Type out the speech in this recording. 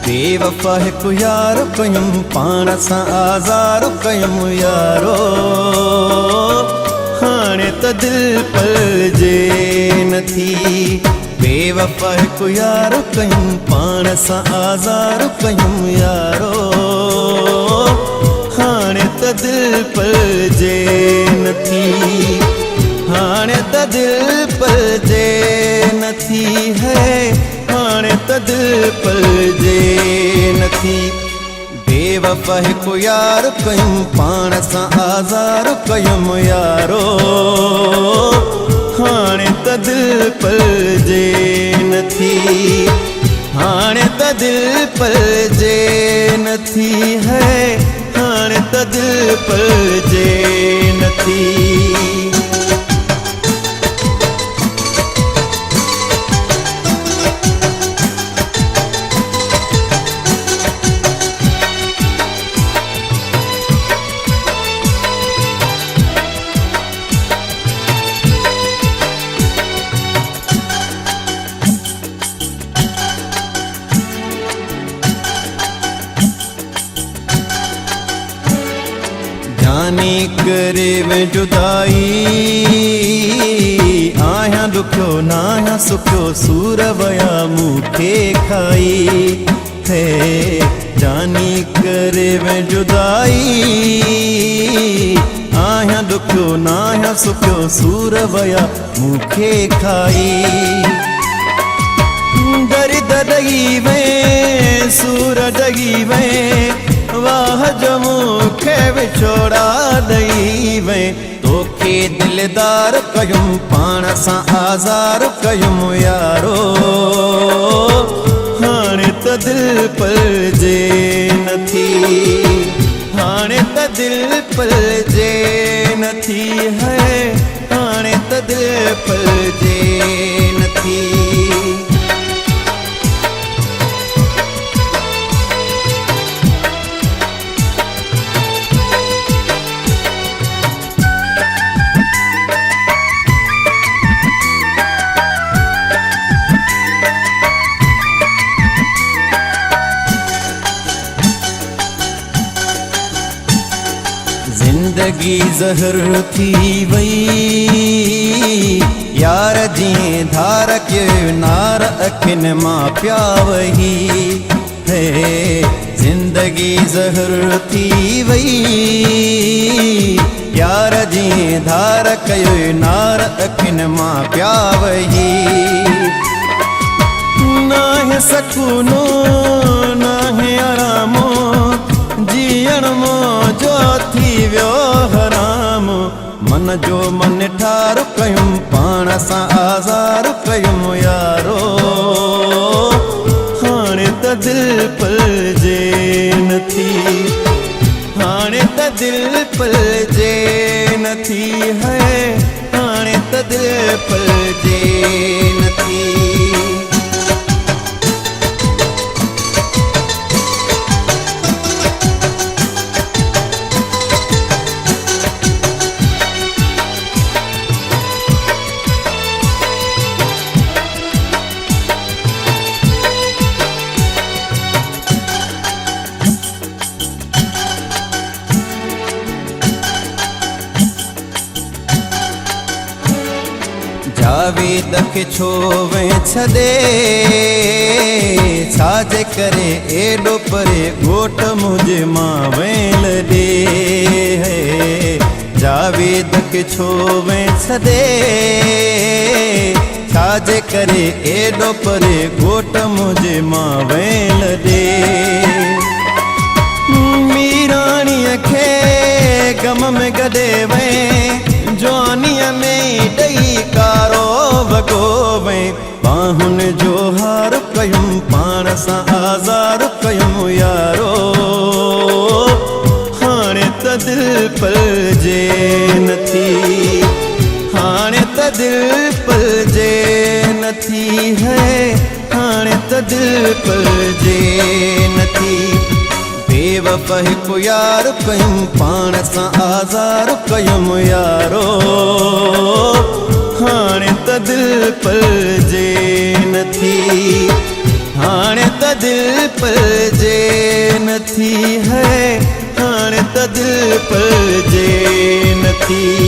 बेवफा हिकु यार कयुम पाण सां आज़ार कयुम यारो हाणे त दिल पलजे नथी। बेवफा हिकु यार कयुम पाण सां आज़ार कयुम यारो हाणे त दिल पलजे नथी। हाणे त दिल पलजे नथी है हाणे त दिल पलजे नथी। बेवफा हिकु यार कयुम पाण सां आज़ार कयुम यारो हाणे त दिल पलजे नथी। हाणे त दिल पलजे नथी है हाणे त दिल पलजे नथी। जाने करे वे जुदाई आया दुखियो ना आया सुखियो सूर वया मूंखे खाई है। जानी करे वे जुदाई आया दुखियो ना आया सुखियो सूर वया मूंखे खाई। दर्द ॾई वे सूर ॾई वे वाह जो मूंखे विछोड़ा ॾई वे। तोखे दिलदार कयुम पाण सां आज़ार कयुम यारो हाणे त दिल पलजे नथी। हाणे त दिल पलजे नथी है हाणे त दिल पलजे नथी। जिंदगी ज़हर थी वई यार जी धार के नार अखिन मां पिया वही है। जिंदगी ज़हर थी वई यार जी धार कयो नार अखिन मां पिया वही। ना है सकूनो ना है आरामो जीअण जो थी वियो हराम। मन जो मन ठार कयुम पाण सां आज़ार कयुम यारो हाणे त दिल पलजे नथी। हाणे त दिल पलजे नथी है हाणे त दिल पलजे नथी। जावेद खे छो वे छदे छाजे करे एडो परे घोट मुझे मां वेल दे है। जावेद खे छो वे छदे छाजे करे एडो परे घोट मुझे मां वेल दे। मीराणीअ खे गम में गॾे वे जवानीअ में ॾई कारो वॻो वे। बाहुन जो हार कयुम पाण सां आज़ार कयुम यारो हाणे त दिल पलजे नथी। हाणे त दिल पलजे नथी है हाणे त दिल पलजे नथी। बेवफा हिकु यार कयुम पाण सां आज़ार कयुम यारो हाणे त दिल पलजे नथी। हाणे त दिल पर जे नथी है, हाणे त दिल पर जे नथी।